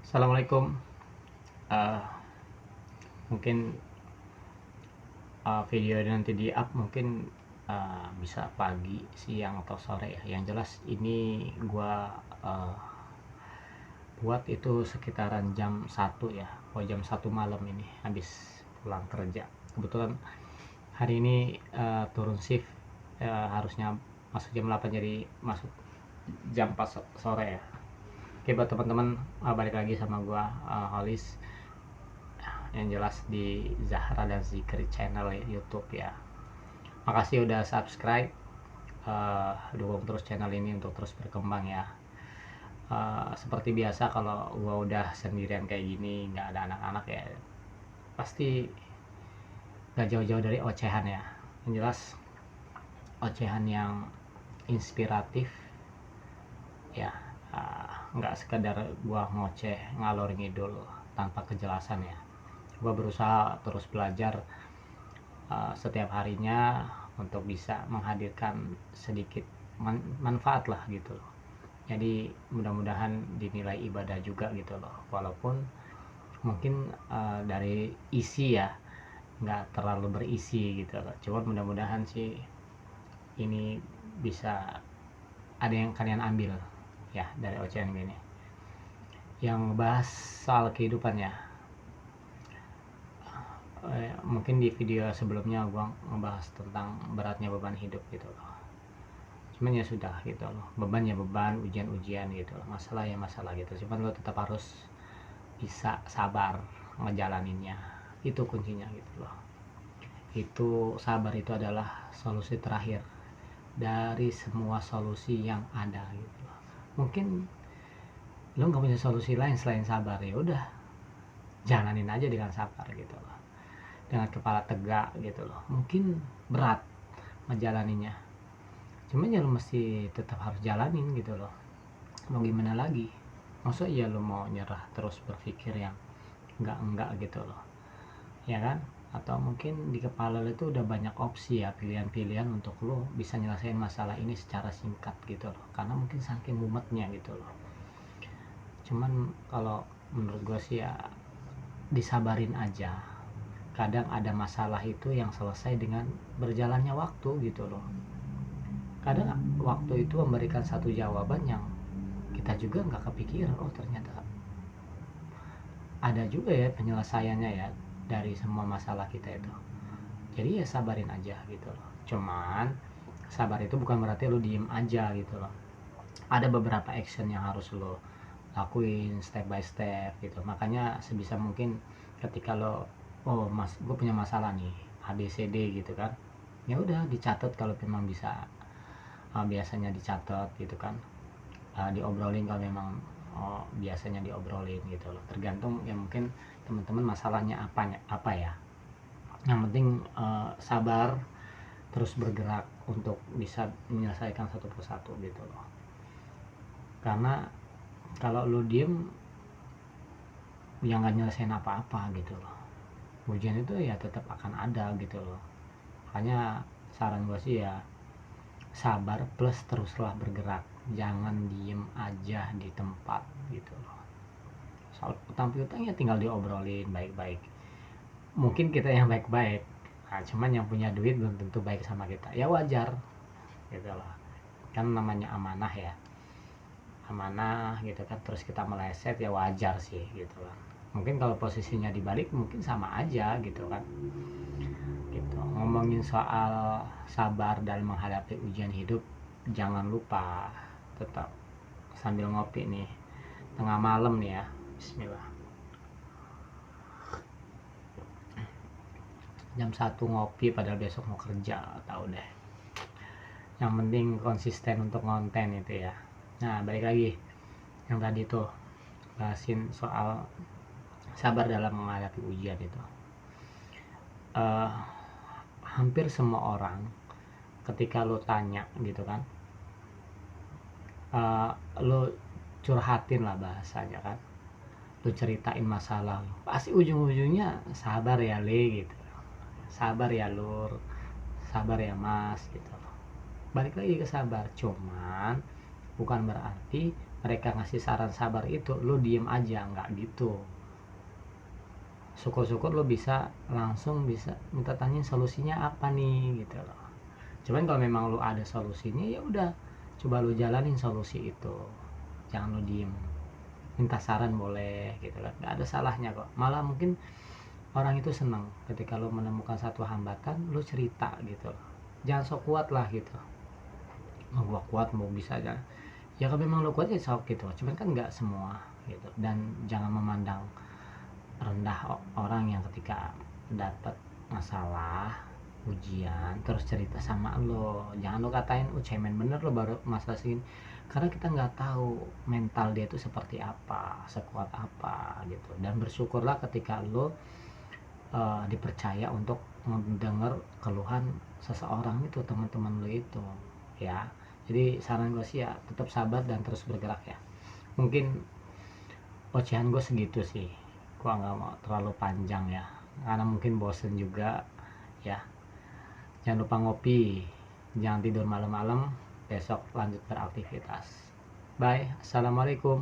Assalamualaikum. Eh, Mungkin video ini nanti di up mungkin bisa pagi, siang atau sore ya. Yang jelas ini gua eh, buat itu sekitaran jam 1 ya. jam 1 malam ini habis pulang kerja. Kebetulan hari ini turun shift, harusnya masuk jam 8 jadi masuk jam 4 sore ya. Oke, buat teman-teman, balik lagi sama gua, Holis, yang jelas di Zahra dan Zikri channel ya, YouTube ya. Makasih udah subscribe, dukung terus channel ini untuk terus berkembang ya. Seperti biasa kalau gua udah sendirian kayak gini, nggak ada anak-anak ya, pasti nggak jauh-jauh dari ocehan ya. Yang jelas ocehan yang inspiratif ya. Nggak sekedar gua ngoceh ngalor ngidul tanpa kejelasan ya. Gua berusaha terus belajar setiap harinya untuk bisa menghadirkan sedikit manfaat lah gitu loh. Jadi mudah-mudahan dinilai ibadah juga gitu loh, walaupun mungkin dari isi ya nggak terlalu berisi gitu loh. Cuma mudah-mudahan sih ini bisa ada yang kalian ambil ya dari ocehan gini, yang bahas soal kehidupan ya. Mungkin di video sebelumnya gua ngebahas tentang beratnya beban hidup gitu loh. Cuman ya sudah gitu loh, beban ya beban, ujian-ujian gitu loh, masalah ya masalah gitu. Cuman lo tetap harus bisa sabar ngejalaninnya, itu kuncinya gitu loh. Itu sabar itu adalah solusi terakhir dari semua solusi yang ada gitu loh. Mungkin lo nggak punya solusi lain selain sabar, ya udah jalanin aja dengan sabar gitu loh, dengan kepala tegak gitu loh. Mungkin berat ngejalaninnya, cuman ya lo mesti tetap harus jalanin gitu loh. Mau gimana lagi, masa iya lo mau nyerah terus berpikir yang enggak gitu loh, ya kan? Atau mungkin di kepala lo itu udah banyak opsi ya, pilihan-pilihan untuk lo bisa nyelesain masalah ini secara singkat gitu loh, karena mungkin saking mumetnya gitu loh. Cuman kalau menurut gue sih ya disabarin aja. Kadang ada masalah itu yang selesai dengan berjalannya waktu gitu loh. Kadang waktu itu memberikan satu jawaban yang kita juga nggak kepikiran, oh ternyata ada juga ya penyelesaiannya ya dari semua masalah kita itu. Jadi ya sabarin aja gitu loh. Cuman sabar itu bukan berarti lo diem aja gitu loh. Ada beberapa action yang harus lo lakuin step by step gitu. Makanya sebisa mungkin ketika lo, oh mas gue punya masalah nih ABCD gitu kan, ya udah dicatat kalau memang bisa. Biasanya dicatat gitu kan, diobrolin kalau memang biasanya diobrolin gitu loh. Tergantung ya, mungkin teman-teman masalahnya apa ya. Yang penting sabar, terus bergerak untuk bisa menyelesaikan satu persatu gitu loh. Karena kalau lu diem ya nggak nyelesain apa-apa gitu loh. Ujian itu ya tetap akan ada gitu loh. Makanya saran gue sih ya sabar plus teruslah bergerak, jangan diem aja di tempat gitu loh. Soal utang piutang ya tinggal diobrolin baik-baik. Mungkin kita yang baik-baik, nah, cuman yang punya duit belum tentu baik sama kita, ya wajar gitu loh. Kan namanya amanah ya, amanah gitu kan, terus kita meleset ya wajar sih gitu kan. Mungkin kalau posisinya dibalik mungkin sama aja gitu kan. Gitu. Ngomongin soal sabar dalam menghadapi ujian hidup, jangan lupa tetap sambil ngopi nih tengah malam nih ya, bismillah. Jam 1 ngopi padahal besok mau kerja, tahu deh. Yang penting konsisten untuk konten itu ya. Nah, balik lagi yang tadi tuh bahasin soal sabar dalam menghadapi ujian itu. uh, Hampir semua orang ketika lo tanya gitu kan, lo curhatin lah bahasanya kan, lo ceritain masalah lo, pasti ujung-ujungnya sabar ya le gitu, sabar ya lur, sabar ya mas gitu. Balik lagi ke sabar, cuman bukan berarti mereka ngasih saran sabar itu lu diem aja, nggak gitu. Syukur-syukur lu bisa langsung bisa minta tanya solusinya apa nih gitu loh. Cuman kalau memang lu ada solusinya, ya udah coba lu jalanin solusi itu, jangan lu diem. Minta saran boleh gitu kan, nggak ada salahnya kok. Malah mungkin orang itu senang ketika lu menemukan satu hambatan lu cerita gitu loh. Jangan sok kuat lah gitu, mau gua kuat mau bisa aja ya. Kalau memang lu kuat ya sok gitu, cuman kan nggak semua gitu. Dan jangan memandang rendah orang yang ketika dapat masalah ujian terus cerita sama lo. Jangan lo katain cemen bener lo baru masalah segini, karena kita nggak tahu mental dia itu seperti apa, sekuat apa gitu. Dan bersyukurlah ketika lo dipercaya untuk mendengar keluhan seseorang itu, teman-teman lo itu ya. Jadi saran gue sih ya tetap sabar dan terus bergerak ya. Mungkin ocehan gue segitu sih, gue nggak mau terlalu panjang ya karena mungkin bosen juga ya. Jangan lupa ngopi, jangan tidur malam-malam, besok lanjut beraktivitas. Bye, assalamualaikum.